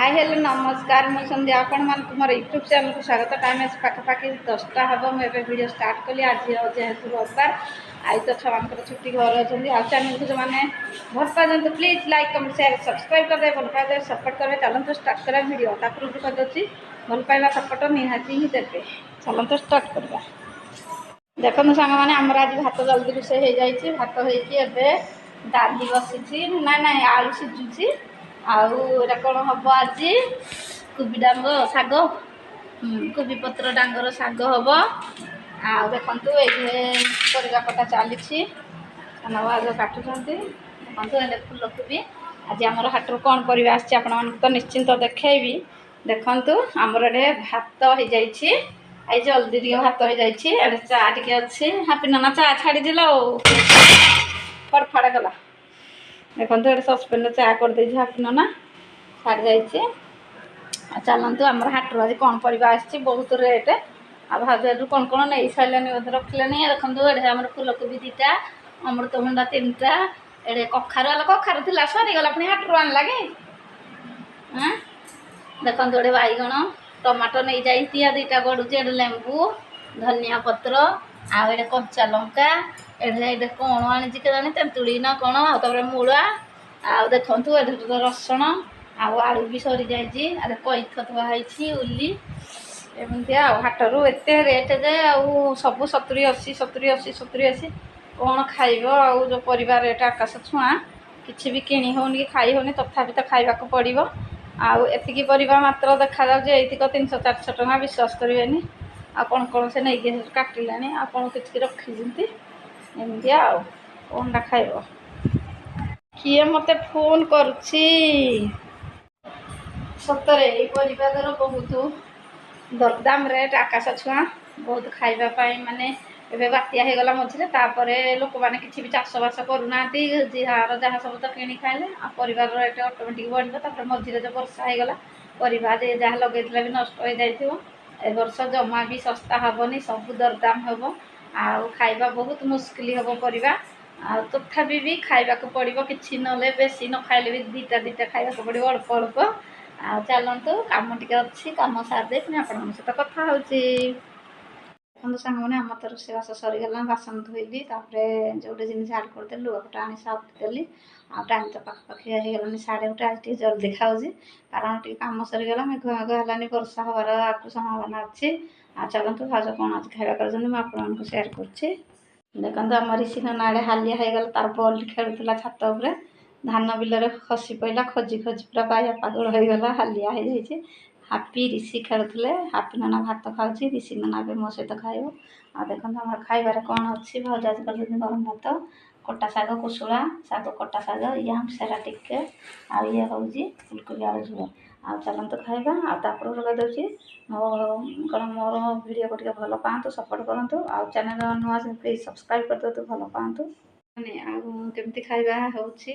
Hi hello नमस्कार मुझे संध्या आपण मान मोर यूट्यूब चैनल को स्वागत। टाइम आज पाखापाखि 10टा हम मुझे वीडियो स्टार्ट कली। आज जेहेतु रविवार आई तो छुआ छुट्टी घर अच्छी आ चैनल को जो मैंने भल पाते please like comment share subscribe करदे भल पाए सपोर्ट करेंगे। चलते स्टार्ट करा वीडियो तापर कही भल पाइबा सपोर्ट निहाती ही देते। चलते स्टार्ट करवा। देखो सांग मैंने आमर आज भात जल्दी रोषे हो जाए भात होके डाली बसी ना ना आलू सीझुची आउटा कौन हम आज कोबी डांग शाग कोबी पत्र डांगर शाग हम आ देखु ये परिवा कटा चली सान भाग काटुंट देखते फुलकोबी आज आम हाटर कौन परिवा आसमान तो निश्चिंत देखी देखु आमर ये भात हो जाए आई जल्दी टे भात हो जाए चा टे अच्छी हापी नाना चा छाड़देल फड़फाड़ गला देखो ये सस्पेन चा कर हापी नाना छाड़ जाइए। चलतु आम हाटर आज कौन परिवा आसी बहुत रेट आ भाजू कौन कौन नहीं सारे बोधे रखिले देखो ये आम फुलकोबी 2टा अमृतभंडा 3टा एडे कखार थी सरीगला पुणी हाटर आन लगे देखो ये बैगण टमाटो नहीं जाइए 2टा गड़ुचे लेंबू धनिया पत्र आड़े कंचा लंका एडे कौन आनी जानी तेंतुड़ी ना कौन आगे मूला आ देखु रसुण आलू भी सरी जाइए अरे कईथ थुआई उली एमती हाटर एत रेट जे सब 70 80 कौन खाइब जो परिवा रेट आकाश छुआ किसी भी किणी होनी कि खाई होनी तथापि तो खाइबा पड़ो आती परिवा मात्र देखा जाए 300 400 टଙ୍କା विश्वास करेंगे आ कौन कौन से नहीं काटिले आपड़ किसी रखी एमती कौनटा खाइब किए मत फोन करुच्छी सतरे ये बहुत दरदाम रेट आकाश छुआ बहुत खावाई माने ए बात्या हो गला मझे लोक मैंने किसी भी चाषबास करूना जार जहाँ सब तो किणी खाइले परिवार रेट ऑटोमेटिक बढ़ मझे जो वर्षा हो गला परिवा जहाँ लगे भी नष्ट हो जाए वर्ष जमा भी सस्ता हेनी सब दरदाम हम खाइबा बहुत मुस्किल हम परिवा तथापि भी खाइबा पड़ो कि ना बेसी न खाइले भी 2टा खाइबा पड़ो अल्प अल्प चलतु कम टे अच्छी कम सारे पुणी आप सहित कथा हो देखो सांग मैंने आम तो रोषेबास सरीगला बासन धोइली जो जिन आड करदे लुगापटा आनी साफदेली आ टाइम तो पाखापाखि होगलानी 8:30 आज जल्दी खाऊँ कारण टे कम सरीगला मेघ मेघ है वर्षा हबार आपको संभावना अच्छी आ चलतु भाज कौन आज खावा कर सेयार कर देखो आम ऋषि नाना आड़े हालिया होगला तार बल खेलुला छात उपरे धान बिल खसी पड़ा खोजी खोजी पूरा बाया पागल हो गला हालिया हो जाए हापी ऋषि खेलुले हापी नाना भात खाऊँ ऋषि नाना भी मो सहित खाइब आ देखो आम खाइबार कौन अच्छी भजा कर गरम भात कटा शाग कुशुला शाग कटा शाग ये सेरा टिके आ ये हूँ फुलकोबी आलू झोल आ चलते खाइबा आपर लगे दूसरी कौन मोर वीडियो को टे भल पातु सपोर्ट करूँ आ चैनल नुआ प्लीज सब्सक्राइब कर दिखाँ भल पातु केमती खाइबा होची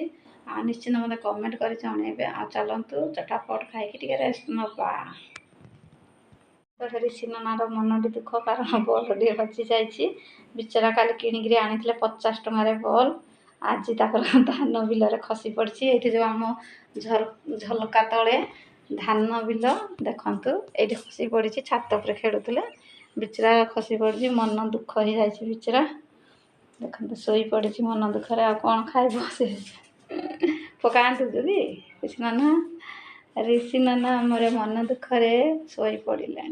निश्चिंत मत कमेंट कर जन आ चलतु चटापट खाई रेस्ट नवा ऋषि नानार मन टी दुख कारण बल टे हजि जाइए बिचरा काली किणिक आनी 50 टकर बल आज धान बिल खसी पड़ी ये जो आम झलका तले धान बिल देखु ये खसी पड़ी छात पर खेलुले बिचरा खसी पड़ी मन दुख हो जाए बिचरा देखते शोई पड़ी मन दुखरे आ कौन खाइब से पकातु जी ऋषि नाना आमर मन दुखरे शोई पड़ा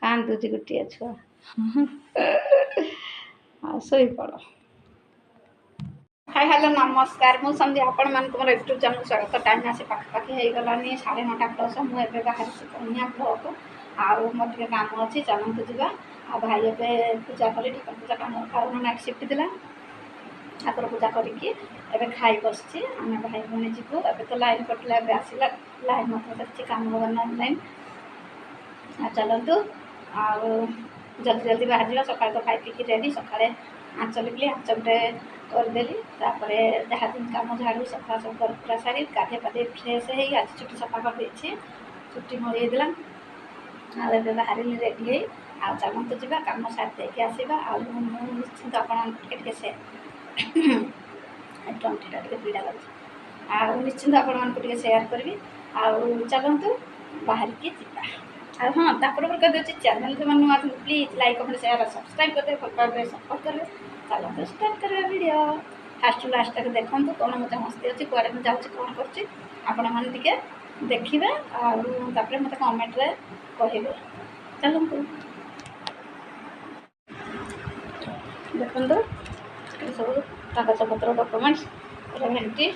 कांदुची गोटे छुआ शोई पड़ हाय हेलो नमस्कार मुझे संध्या आपण मान मोर यूट्यूब चैनल स्वागत। टाइम आसी पाखापाखि हो गलानी 9:30 मुझे बाहर कन्या ब्लॉक आउ मोर टे काम अच्छी चलतु जा आ भाई ए पूजा कर ठाकुर पूजा कम कारण नाइट शिफ्ट थी ठाकुर पूजा करके खाई बसची आम भाई भौणी जीवु ए तो लाइन कटिला आसला लाइन मतलब कम होगा लाइन आ चलतु आ जल्दी जल्दी बाहर जा सका तो खाई पी रेडी सका आँच लिखली आँच गोटे करदेली जहाँ दिन कम झाड़ू सफा सब कर पूरा सारी गाधे पाधे फ्रेश हो आज चुटी सफा कर चुटी मरीदेला आए बाहर रेडी आ चलते जा कम सारी देके आसवा निश्चिंत आपटे से तंटीटा पीड़ा लगे आ निश्चिंत आपटे सेयार करी चलतु बाहर की जीवा हाँ तापर कर देती चैनल जो नुआ please like comment share subscribe करदे फल सपोर्ट करेंगे। चलते स्टार्ट करेंगे वीडियो फास्ट लास्ट तक देखूँ कौन मत मस्ती अच्छी कुआड़े मुझे जाऊँगी कौन कर देखिए आपर मत कमेंट रे कहे। चलतु देखो सब कागज पत्र डॉक्यूमेंट्स एंट्री